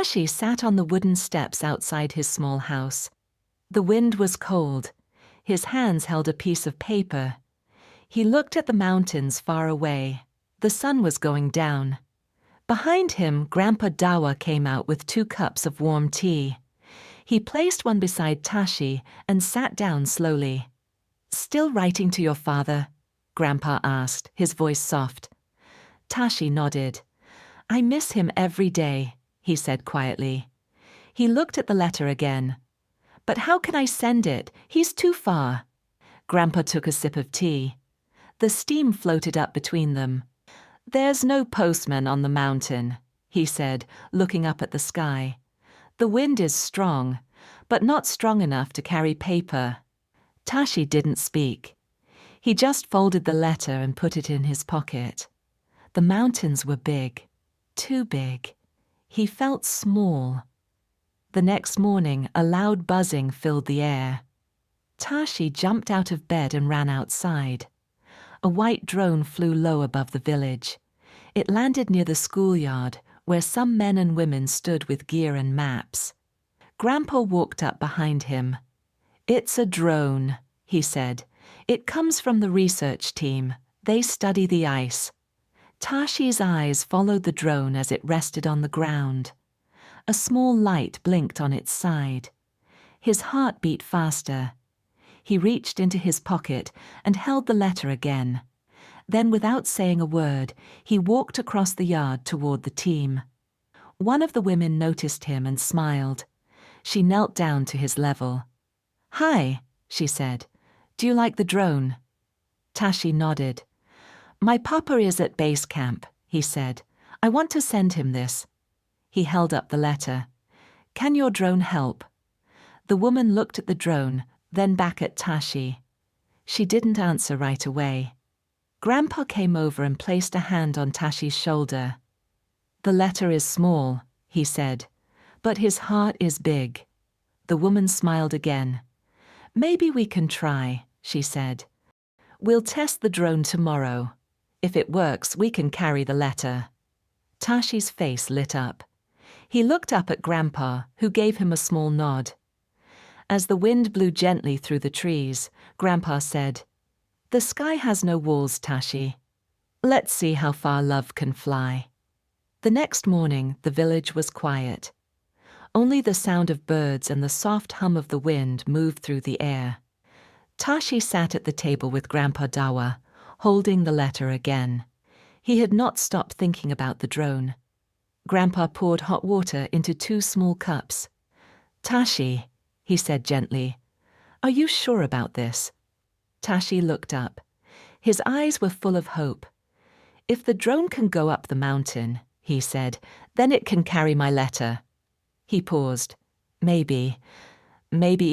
Tashi sat on the wooden steps outside his small house. The wind was cold. His hands held a piece of paper. He looked at the mountains far away. The sun was going down. Behind him, Grandpa Dawa came out with 2 cups of warm tea. He placed one beside Tashi and sat down slowly. "Still writing to your father?" Grandpa asked, his voice soft. Tashi nodded. "I miss him every day," he said quietly. He looked at the letter again. "But how can I send it? He's too far." Grandpa took a sip of tea. The steam floated up between them. "There's no postman on the mountain," he said, looking up at the sky. "The wind is strong, but not strong enough to carry paper." Tashi didn't speak. He just folded the letter and put it in his pocket. The mountains were big, too big. He felt small. The next morning, a loud buzzing filled the air. Tashi jumped out of bed and ran outside. A white drone flew low above the village. It landed near the schoolyard, where some men and women stood with gear and maps. Grandpa walked up behind him. "It's a drone," he said. "It comes from the research team. They study the ice." Tashi's eyes followed the drone as it rested on the ground. A small light blinked on its side. His heart beat faster. He reached into his pocket and held the letter again. Then, without saying a word, he walked across the yard toward the team. One of the women noticed him and smiled. She knelt down to his level. "Hi," she said. "Do you like the drone?" Tashi nodded. "My papa is at base camp," he said. "I want to send him this." He held up the letter. "Can your drone help?" The woman looked at the drone, then back at Tashi. She didn't answer right away. Grandpa came over and placed a hand on Tashi's shoulder. "The letter is small," he said, "but his heart is big." The woman smiled again. "Maybe we can try," she said. "We'll test the drone tomorrow. If it works, we can carry the letter." Tashi's face lit up. He looked up at Grandpa, who gave him a small nod. As the wind blew gently through the trees, Grandpa said, "The sky has no walls, Tashi. Let's see how far love can fly." The next morning, the village was quiet. Only the sound of birds and the soft hum of the wind moved through the air. Tashi sat at the table with Grandpa Dawa, holding the letter again. He had not stopped thinking about the drone. Grandpa poured hot water into 2 small cups. "Tashi," he said gently, "are you sure about this?" Tashi looked up. His eyes were full of hope. "If the drone can go up the mountain," he said, "then it can carry my letter." He paused. Maybe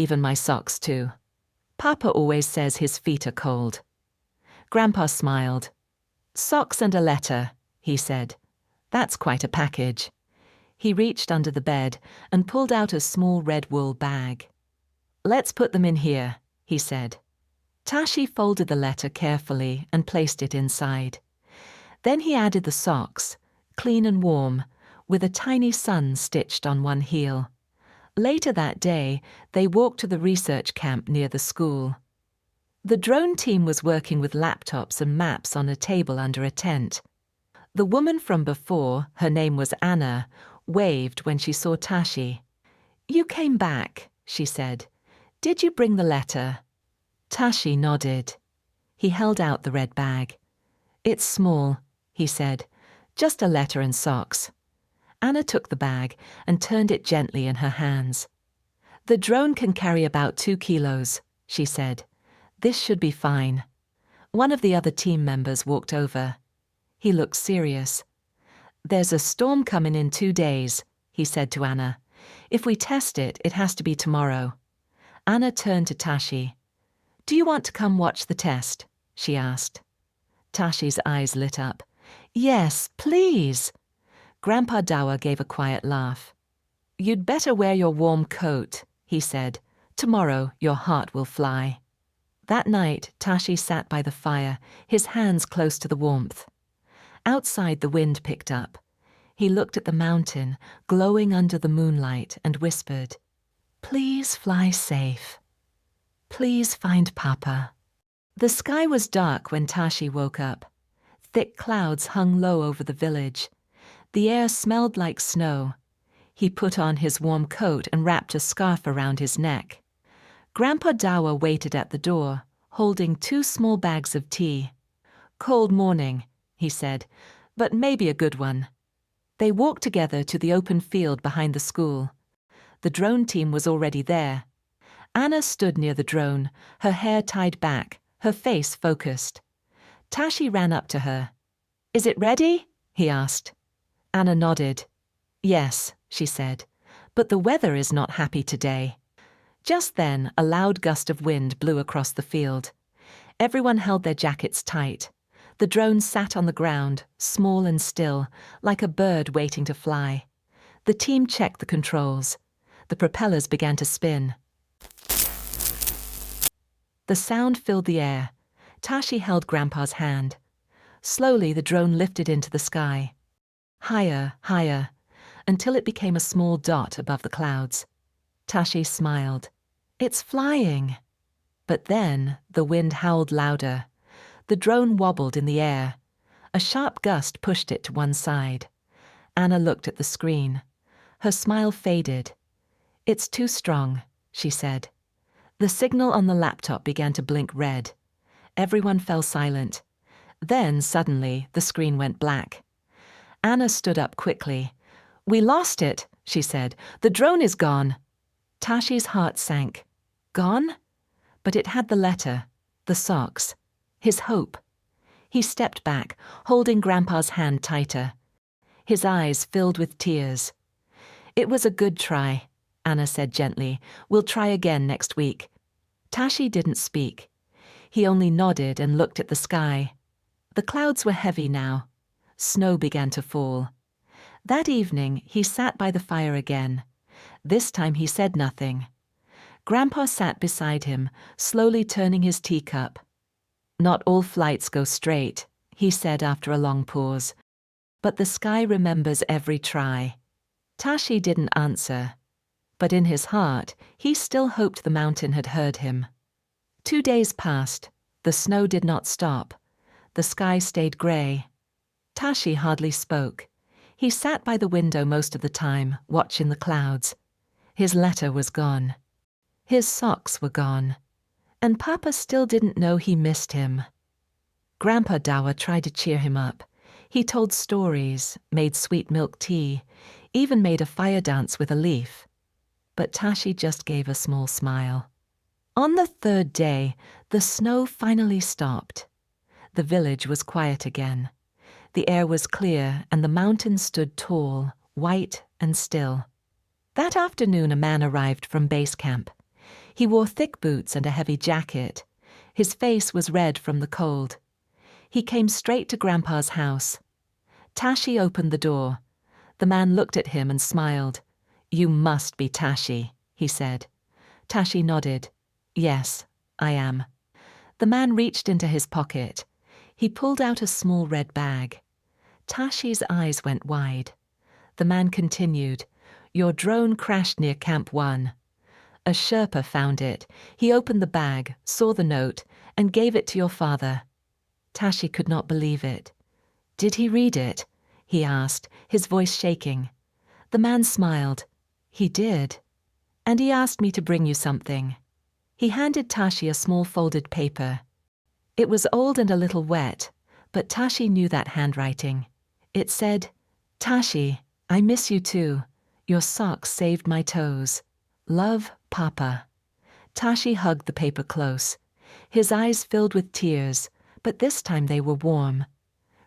even my socks too. Papa always says his feet are cold." Grandpa smiled. "Socks and a letter," he said. "That's quite a package." He reached under the bed and pulled out a small red wool bag. "Let's put them in here," he said. Tashi folded the letter carefully and placed it inside. Then he added the socks, clean and warm, with a tiny sun stitched on one heel. Later that day, they walked to the research camp near the school. The drone team was working with laptops and maps on a table under a tent. The woman from before, her name was Anna, waved when she saw Tashi. "You came back," she said. "Did you bring the letter?" Tashi nodded. He held out the red bag. "It's small," he said. "Just a letter and socks." Anna took the bag and turned it gently in her hands. "The drone can carry about 2 kilos," she said. "This should be fine." One of the other team members walked over. He looked serious. "There's a storm coming in 2 days," he said to Anna. "If we test it, it has to be tomorrow." Anna turned to Tashi. "Do you want to come watch the test?" she asked. Tashi's eyes lit up. "Yes, please." Grandpa Dawa gave a quiet laugh. "You'd better wear your warm coat," he said. "Tomorrow your heart will fly." That night, Tashi sat by the fire, his hands close to the warmth. Outside, the wind picked up. He looked at the mountain, glowing under the moonlight, and whispered, "Please fly safe. Please find Papa." The sky was dark when Tashi woke up. Thick clouds hung low over the village. The air smelled like snow. He put on his warm coat and wrapped a scarf around his neck. Grandpa Dawa waited at the door, holding 2 small bags of tea. "Cold morning," he said, "but maybe a good one." They walked together to the open field behind the school. The drone team was already there. Anna stood near the drone, her hair tied back, her face focused. Tashi ran up to her. "Is it ready?" he asked. Anna nodded. "Yes," she said, "but the weather is not happy today." Just then, a loud gust of wind blew across the field. Everyone held their jackets tight. The drone sat on the ground, small and still, like a bird waiting to fly. The team checked the controls. The propellers began to spin. The sound filled the air. Tashi held Grandpa's hand. Slowly, the drone lifted into the sky. Higher, higher, until it became a small dot above the clouds. Tashi smiled. "It's flying." But then the wind howled louder. The drone wobbled in the air. A sharp gust pushed it to one side. Anna looked at the screen. Her smile faded. "It's too strong," she said. The signal on the laptop began to blink red. Everyone fell silent. Then, suddenly, the screen went black. Anna stood up quickly. "We lost it," she said. "The drone is gone." Tashi's heart sank. Gone? But it had the letter, the socks, his hope. He stepped back, holding Grandpa's hand tighter. His eyes filled with tears. "It was a good try," Anna said gently. "We'll try again next week." Tashi didn't speak. He only nodded and looked at the sky. The clouds were heavy now. Snow began to fall. That evening, he sat by the fire again. This time he said nothing. Grandpa sat beside him, slowly turning his teacup. "Not all flights go straight," he said after a long pause. "But the sky remembers every try." Tashi didn't answer. But in his heart, he still hoped the mountain had heard him. 2 days passed. The snow did not stop. The sky stayed grey. Tashi hardly spoke. He sat by the window most of the time, watching the clouds. His letter was gone. His socks were gone. And Papa still didn't know he missed him. Grandpa Dawa tried to cheer him up. He told stories, made sweet milk tea, even made a fire dance with a leaf. But Tashi just gave a small smile. On the 3rd day, the snow finally stopped. The village was quiet again. The air was clear and the mountains stood tall, white and still. That afternoon a man arrived from base camp. He wore thick boots and a heavy jacket. His face was red from the cold. He came straight to Grandpa's house. Tashi opened the door. The man looked at him and smiled. "You must be Tashi," he said. Tashi nodded. "Yes, I am." The man reached into his pocket. He pulled out a small red bag. Tashi's eyes went wide. The man continued, "Your drone crashed near Camp 1. A Sherpa found it. He opened the bag, saw the note, and gave it to your father." Tashi could not believe it. "Did he read it?" he asked, his voice shaking. The man smiled. "He did. And he asked me to bring you something." He handed Tashi a small folded paper. It was old and a little wet, but Tashi knew that handwriting. It said, "Tashi, I miss you too. Your socks saved my toes. Love, Papa." Tashi hugged the paper close. His eyes filled with tears, but this time they were warm.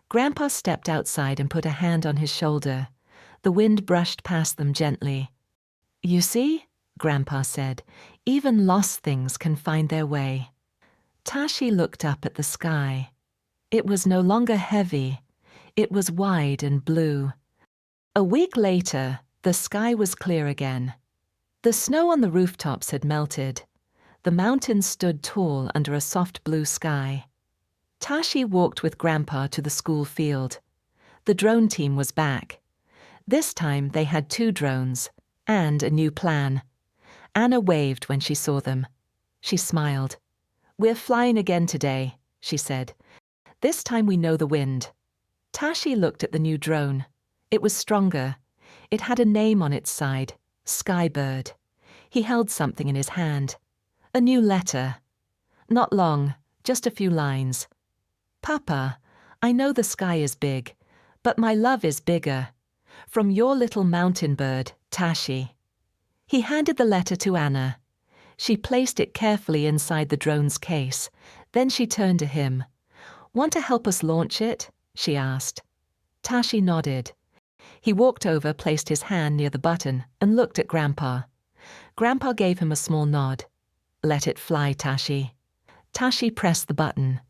Grandpa stepped outside and put a hand on his shoulder. The wind brushed past them gently. "You see," Grandpa said, "even lost things can find their way." Tashi looked up at the sky. It was no longer heavy. It was wide and blue. A week later, the sky was clear again. The snow on the rooftops had melted. The mountains stood tall under a soft blue sky. Tashi walked with Grandpa to the school field. The drone team was back. This time they had 2 drones and a new plan. Anna waved when she saw them. She smiled. "We're flying again today," she said. "This time we know the wind." Tashi looked at the new drone. It was stronger. It had a name on its side, Skybird. He held something in his hand. A new letter. Not long, just a few lines. "Papa, I know the sky is big, but my love is bigger. From your little mountain bird, Tashi." He handed the letter to Anna. She placed it carefully inside the drone's case. Then she turned to him. "Want to help us launch it?" she asked. Tashi nodded. He walked over, placed his hand near the button, and looked at Grandpa. Grandpa gave him a small nod. "Let it fly, Tashi." Tashi pressed the button.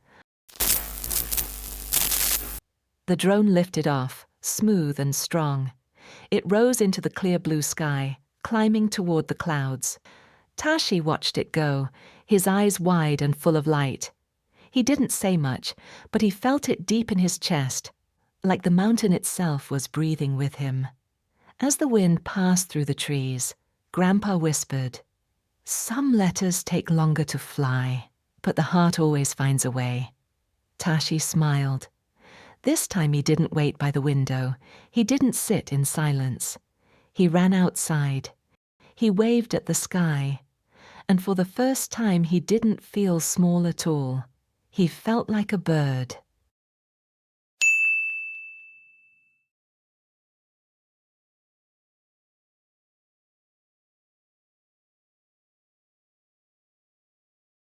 The drone lifted off, smooth and strong. It rose into the clear blue sky, climbing toward the clouds. Tashi watched it go, his eyes wide and full of light. He didn't say much, but he felt it deep in his chest, like the mountain itself was breathing with him. As the wind passed through the trees, Grandpa whispered, "Some letters take longer to fly, but the heart always finds a way." Tashi smiled. This time he didn't wait by the window. He didn't sit in silence. He ran outside. He waved at the sky. And for the first time he didn't feel small at all. He felt like a bird.